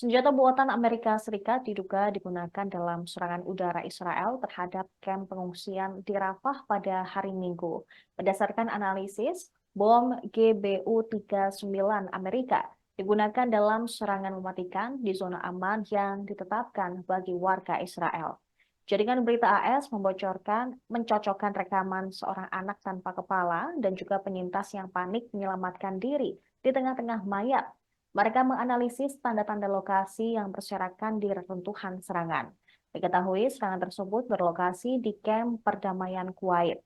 Senjata buatan Amerika Serikat diduga digunakan dalam serangan udara Israel terhadap kamp pengungsian di Rafah pada hari Minggu. Berdasarkan analisis, bom GBU-39 Amerika digunakan dalam serangan mematikan di zona aman yang ditetapkan bagi warga Israel. Jaringan berita AS mencocokkan rekaman seorang anak tanpa kepala dan juga penyintas yang panik menyelamatkan diri di tengah-tengah mayat. Mereka menganalisis tanda-tanda lokasi yang berserakan di reruntuhan serangan. Diketahui serangan tersebut berlokasi di kamp perdamaian Kuwait.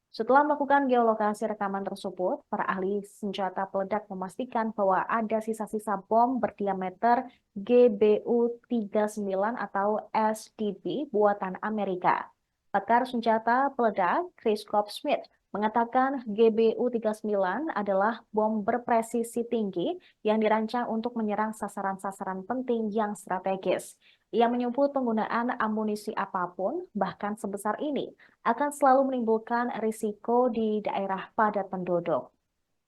Setelah melakukan geolokasi rekaman tersebut, para ahli senjata peledak memastikan bahwa ada sisa-sisa bom berdiameter GBU-39 atau SDB buatan Amerika. Pakar senjata peledak Chris Smith mengatakan GBU-39 adalah bom berpresisi tinggi yang dirancang untuk menyerang sasaran-sasaran penting yang strategis. Ia menyebut penggunaan amunisi apapun, bahkan sebesar ini, akan selalu menimbulkan risiko di daerah padat penduduk.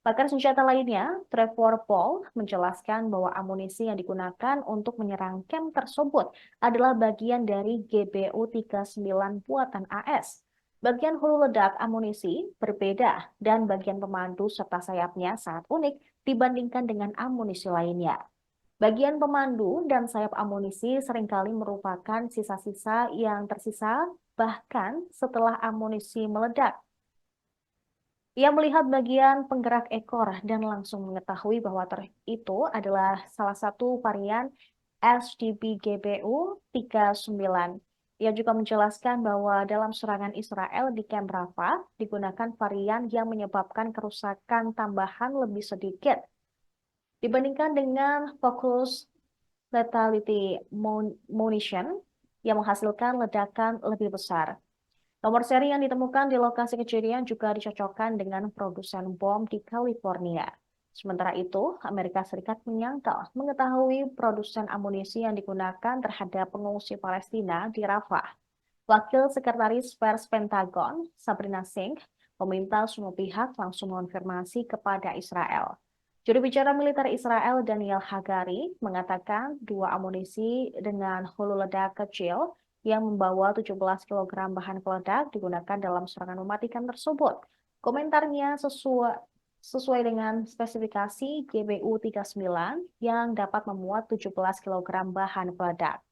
Pakar senjata lainnya, Trevor Paul, menjelaskan bahwa amunisi yang digunakan untuk menyerang kamp tersebut adalah bagian dari GBU-39 buatan AS. Bagian hulu ledak amunisi berbeda dan bagian pemandu serta sayapnya sangat unik dibandingkan dengan amunisi lainnya. Bagian pemandu dan sayap amunisi seringkali merupakan sisa-sisa yang tersisa bahkan setelah amunisi meledak. Ia melihat bagian penggerak ekor dan langsung mengetahui bahwa itu adalah salah satu varian SDB GBU-39. Ia juga menjelaskan bahwa dalam serangan Israel di Kamp Rafah digunakan varian yang menyebabkan kerusakan tambahan lebih sedikit dibandingkan dengan fokus lethality munition yang menghasilkan ledakan lebih besar. Nomor seri yang ditemukan di lokasi kejadian juga dicocokkan dengan produsen bom di California. Sementara itu, Amerika Serikat menyangkal mengetahui produsen amunisi yang digunakan terhadap pengungsi Palestina di Rafah. Wakil Sekretaris Pers Pentagon, Sabrina Singh, meminta semua pihak langsung mengonfirmasi kepada Israel. Juru bicara militer Israel Daniel Hagari mengatakan dua amunisi dengan hulu ledak kecil yang membawa 17 kg bahan peledak digunakan dalam serangan mematikan tersebut. Komentarnya sesuai dengan spesifikasi GBU-39 yang dapat memuat 17 kg bahan peledak.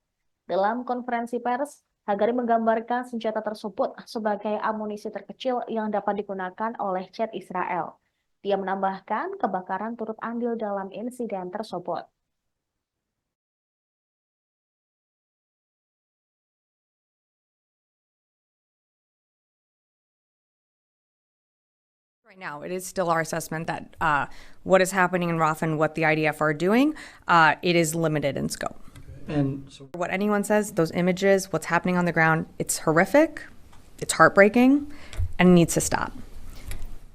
Dalam konferensi pers, Hagari menggambarkan senjata tersebut sebagai amunisi terkecil yang dapat digunakan oleh jet Israel. Dia menambahkan kebakaran turut andil dalam insiden tersebut. Right now, it is still our assessment that what is happening in Rafah and what the IDF are doing, it is limited in scope. And so What anyone says, those images, what's happening on the ground, it's horrific, it's heartbreaking, and it needs to stop.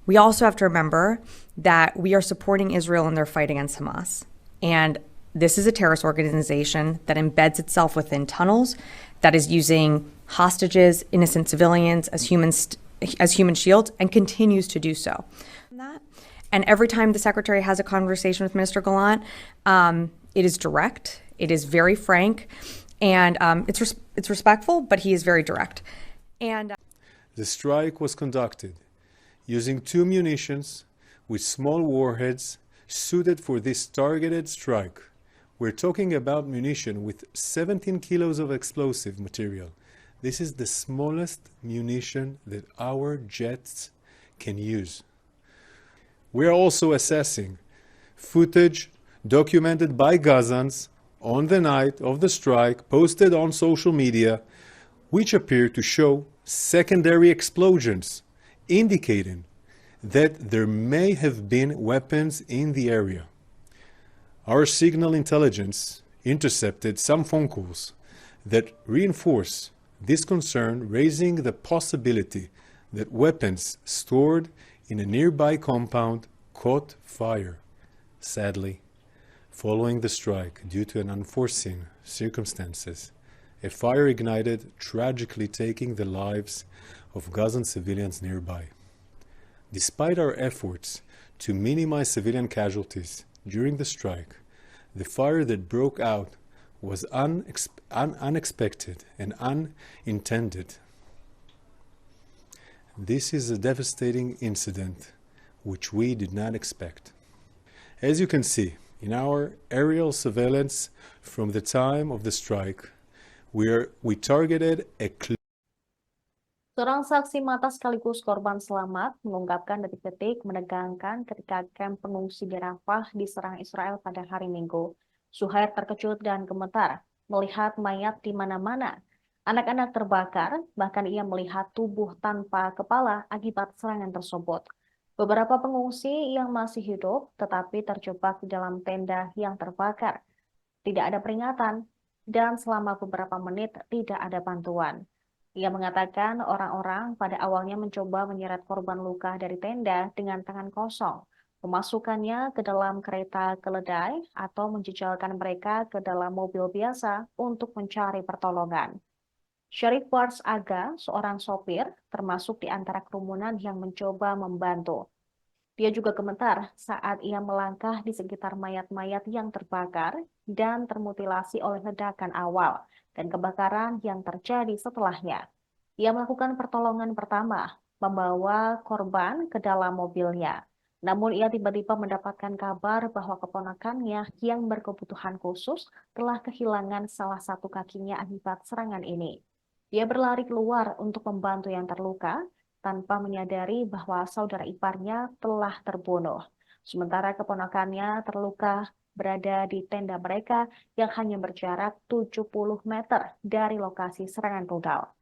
We also have to remember that we are supporting Israel in their fight against Hamas. And this is a terrorist organization that embeds itself within tunnels, that is using hostages, innocent civilians as human shields, and continues to do so. And every time the secretary has a conversation with Minister Gallant, it is direct, it is very frank, and it's respectful, but he is very direct. And the strike was conducted using two munitions with small warheads suited for this targeted strike. We're talking about munition with 17 kilos of explosive material. This is the smallest munition that our jets can use. We are also assessing footage documented by Gazans on the night of the strike posted on social media, which appear to show secondary explosions, indicating that there may have been weapons in the area. Our signal intelligence intercepted some phone calls that reinforce this concern, raising the possibility that weapons stored in a nearby compound caught fire. Sadly, following the strike, due to an unforeseen circumstances, a fire ignited, tragically taking the lives of Gazan civilians nearby. Despite our efforts to minimize civilian casualties during the strike, the fire that broke out was unexpected and unintended. This is a devastating incident which we did not expect. As you can see, in our aerial surveillance from the time of the strike, we targeted a Seorang saksi mata sekaligus korban selamat mengungkapkan detik-detik menegangkan ketika kamp pengungsi di Rafah diserang Israel pada hari Minggu. Suhair terkejut dan gemetar melihat mayat di mana-mana. Anak-anak terbakar, bahkan ia melihat tubuh tanpa kepala akibat serangan tersebut. Beberapa pengungsi yang masih hidup tetapi terjebak di dalam tenda yang terbakar. Tidak ada peringatan dan selama beberapa menit tidak ada bantuan. Ia mengatakan orang-orang pada awalnya mencoba menyeret korban luka dari tenda dengan tangan kosong, memasukkannya ke dalam kereta keledai atau menjejalkan mereka ke dalam mobil biasa untuk mencari pertolongan. Syarif Wars Aga, seorang sopir, termasuk di antara kerumunan yang mencoba membantu. Dia juga gemetar saat ia melangkah di sekitar mayat-mayat yang terbakar dan termutilasi oleh ledakan awal dan kebakaran yang terjadi setelahnya. Ia melakukan pertolongan pertama, membawa korban ke dalam mobilnya. Namun ia tiba-tiba mendapatkan kabar bahwa keponakannya yang berkebutuhan khusus telah kehilangan salah satu kakinya akibat serangan ini. Dia berlari keluar untuk membantu yang terluka, tanpa menyadari bahwa saudara iparnya telah terbunuh. Sementara keponakannya terluka berada di tenda mereka yang hanya berjarak 70 meter dari lokasi serangan rudal.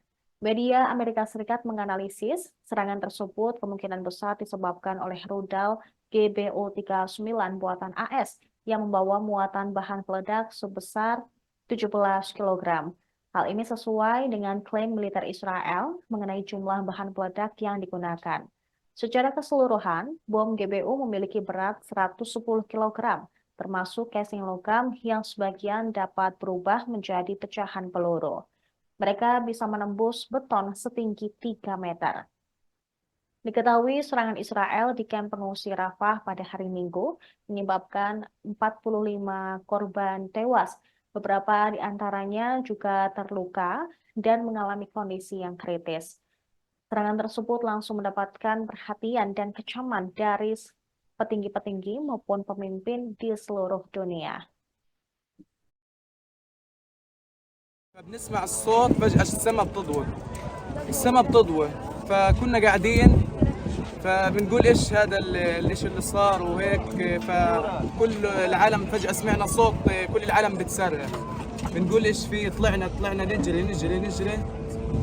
Media Amerika Serikat menganalisis serangan tersebut kemungkinan besar disebabkan oleh rudal GBU-39 buatan AS yang membawa muatan bahan peledak sebesar 17 kg. Hal ini sesuai dengan klaim militer Israel mengenai jumlah bahan peledak yang digunakan. Secara keseluruhan, bom GBU memiliki berat 110 kg, termasuk casing logam yang sebagian dapat berubah menjadi pecahan peluru. Mereka bisa menembus beton setinggi 3 meter. Diketahui serangan Israel di kamp pengungsi Rafah pada hari Minggu menyebabkan 45 korban tewas. Beberapa di antaranya juga terluka dan mengalami kondisi yang kritis. Serangan tersebut langsung mendapatkan perhatian dan kecaman dari petinggi-petinggi maupun pemimpin di seluruh dunia. بنسمع الصوت فجأة السماء بتضوي فكنا قاعدين فبنقول ايش هذا الاشي اللي صار وهيك فكل العالم فجأة سمعنا صوت كل العالم بتصرخ بنقول ايش في طلعنا نجري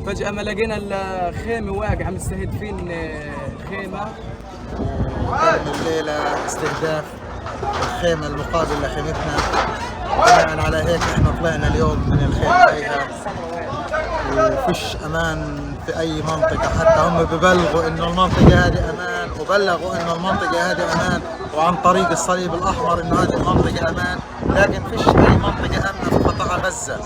فجأة ما لقينا الخيمة واقعة مستهدفين خيمة كان الليلة استهداف الخيمة المقابل لخيمتنا. بناء على هيك احنا طلعنا اليوم من الخيمة هيها وفيش امان في اي منطقة، حتى هم ببلغوا انه المنطقة هذه امان وبلغوا انه المنطقة هذه امان وعن طريق الصليب الاحمر انه هذه المنطقة امان، لكن فيش اي منطقة امنة في قطاع غزة.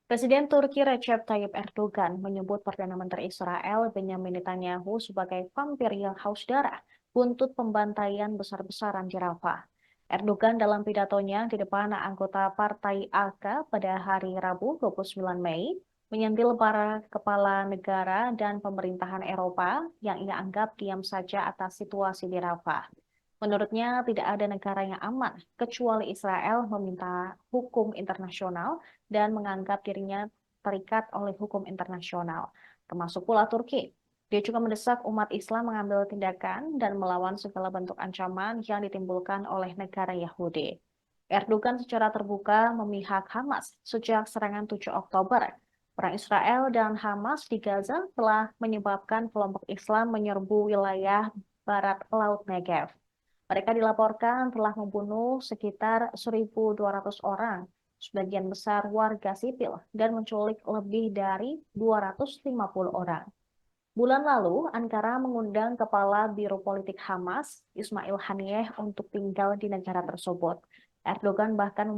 Presiden Turki Recep Tayyip Erdogan menyebut Perdana Menteri Israel Benjamin Netanyahu sebagai vampir yang haus darah buntut pembantaian besar-besaran di Rafah. Erdogan dalam pidatonya di depan anggota Partai AK pada hari Rabu 29 Mei menyentil para kepala negara dan pemerintahan Eropa yang ia anggap diam saja atas situasi di Rafah. Menurutnya tidak ada negara yang aman kecuali Israel meminta hukum internasional dan menganggap dirinya terikat oleh hukum internasional, termasuk pula Turki. Dia juga mendesak umat Islam mengambil tindakan dan melawan segala bentuk ancaman yang ditimbulkan oleh negara Yahudi. Erdogan secara terbuka memihak Hamas sejak serangan 7 Oktober. Perang Israel dan Hamas di Gaza telah menyebabkan kelompok Islam menyerbu wilayah barat Laut Negev. Mereka dilaporkan telah membunuh sekitar 1.200 orang, sebagian besar warga sipil, dan menculik lebih dari 250 orang. Bulan lalu, Ankara mengundang Kepala Biro Politik Hamas, Ismail Haniyeh, untuk tinggal di negara tersebut. Erdogan bahkan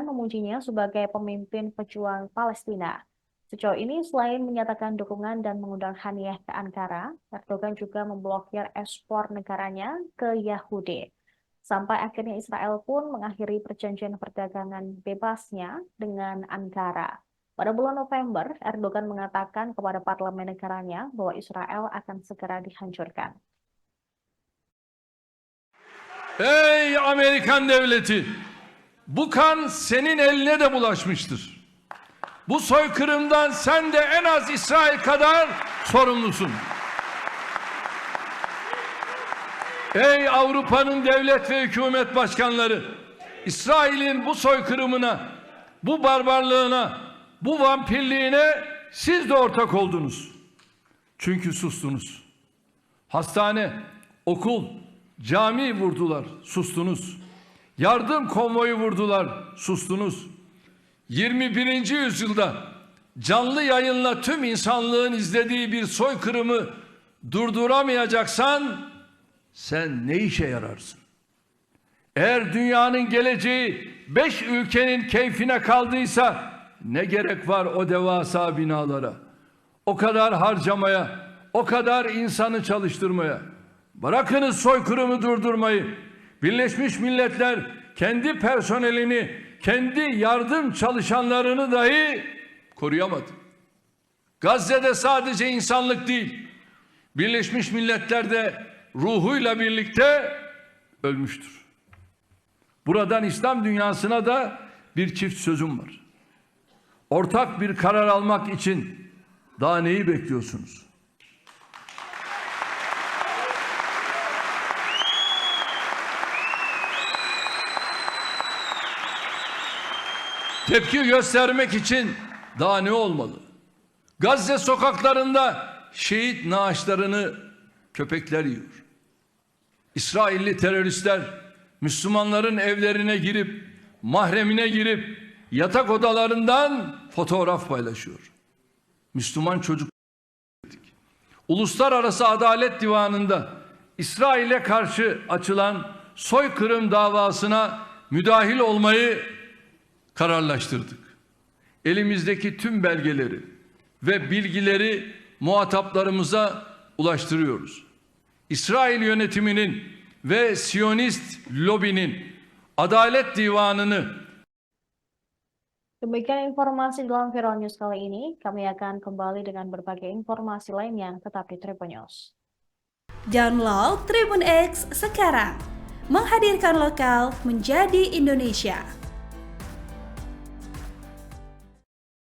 memujinya sebagai pemimpin pejuang Palestina. Sejauh ini, selain menyatakan dukungan dan mengundang Haniyeh ke Ankara, Erdogan juga memblokir ekspor negaranya ke Yahudi. Sampai akhirnya Israel pun mengakhiri perjanjian perdagangan bebasnya dengan Ankara. Pada bulan November, Erdogan mengatakan kepada parlemen negaranya bahwa Israel akan segera dihancurkan. Ey Amerikan devleti! Bu kan senin eline de bulaşmıştır. Bu soykırımdan sen de en az İsrail kadar sorumlusun. Ey Avrupa'nın devlet ve hükümet başkanları! İsrail'in bu soykırımına, bu barbarlığına, bu vampirliğine siz de ortak oldunuz. Çünkü sustunuz. Hastane, okul, cami vurdular, sustunuz. Yardım konvoyu vurdular, sustunuz. 21. yüzyılda canlı yayınla tüm insanlığın izlediği bir soykırımı durduramayacaksan sen ne işe yararsın? Eğer dünyanın geleceği 5 ülkenin keyfine kaldıysa ne gerek var o devasa binalara? O kadar harcamaya, o kadar insanı çalıştırmaya. Bırakınız soykırımı durdurmayı. Birleşmiş Milletler kendi personelini, kendi yardım çalışanlarını dahi koruyamadı. Gazze'de sadece insanlık değil, Birleşmiş Milletler de ruhuyla birlikte ölmüştür. Buradan İslam dünyasına da bir çift sözüm var. Ortak bir karar almak için daha neyi bekliyorsunuz? Tepki göstermek için daha ne olmalı? Gazze sokaklarında şehit naaşlarını köpekler yiyor. İsrailli teröristler Müslümanların evlerine girip, mahremine girip yatak odalarından fotoğraf paylaşıyor. Müslüman çocuk. Uluslararası Adalet Divanı'nda İsrail'e karşı açılan soykırım davasına müdahil olmayı kararlaştırdık. Elimizdeki tüm belgeleri ve bilgileri muhataplarımıza ulaştırıyoruz. İsrail yönetiminin ve Siyonist lobinin Adalet Divanı'nı Demikian informasi dalam Viral News kali ini. Kami akan kembali dengan berbagai informasi lainnya. Tetap di Tribun News. Download Tribun X sekarang. Menghadirkan lokal menjadi Indonesia.